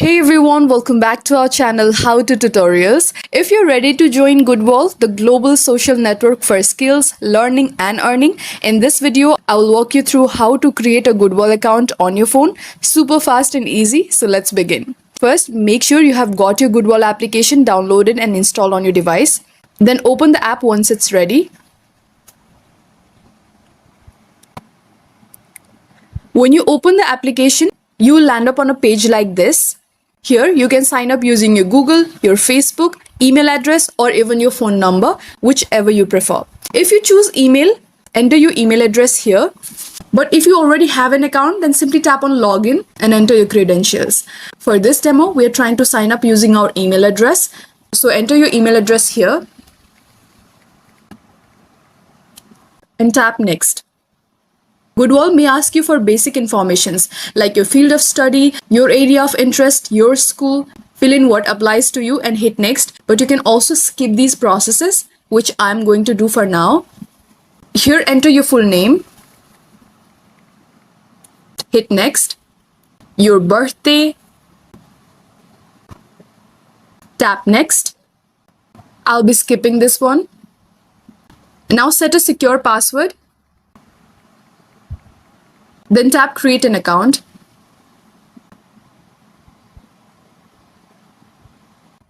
Hey everyone, welcome back to our channel How to Tutorials. If you're ready to join Goodwall, the global social network for skills, learning and earning, in this video I will walk you through how to create a Goodwall account on your phone. Super fast and easy, so let's begin. First, make sure you have got your Goodwall application downloaded and installed on your device. Then open the app once it's ready. When you open the application, you will land up on a page like this. Here, you can sign up using your Google, your Facebook, email address, or even your phone number, whichever you prefer. If you choose email, enter your email address here. But if you already have an account, then simply tap on login and enter your credentials. For this demo, we are trying to sign up using our email address. So enter your email address here and tap next. Goodwall may ask you for basic informations like your field of study, your area of interest, your school. Fill in what applies to you and hit next. But you can also skip these processes, which I'm going to do for now. Here, enter your full name. Hit next. Your birthday. Tap next. I'll be skipping this one. Now set a secure password. Then tap create an account.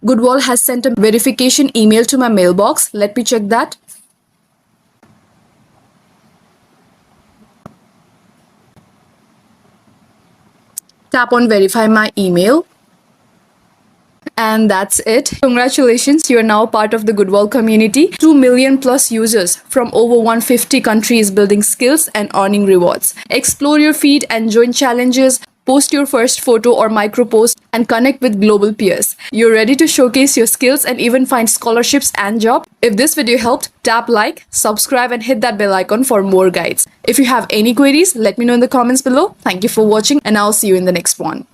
Goodwall has sent a verification email to my mailbox. Let me check that. Tap on verify my email. And that's it. Congratulations, you are now part of the Goodwall community. 2 million plus users from over 150 countries building skills and earning rewards. Explore your feed and join challenges. Post your first photo or micro post and connect with global peers. You're ready to showcase your skills and even find scholarships and jobs. If this video helped, tap like, subscribe and hit that bell icon for more guides. If you have any queries, let me know in the comments below. Thank you for watching and I'll see you in the next one.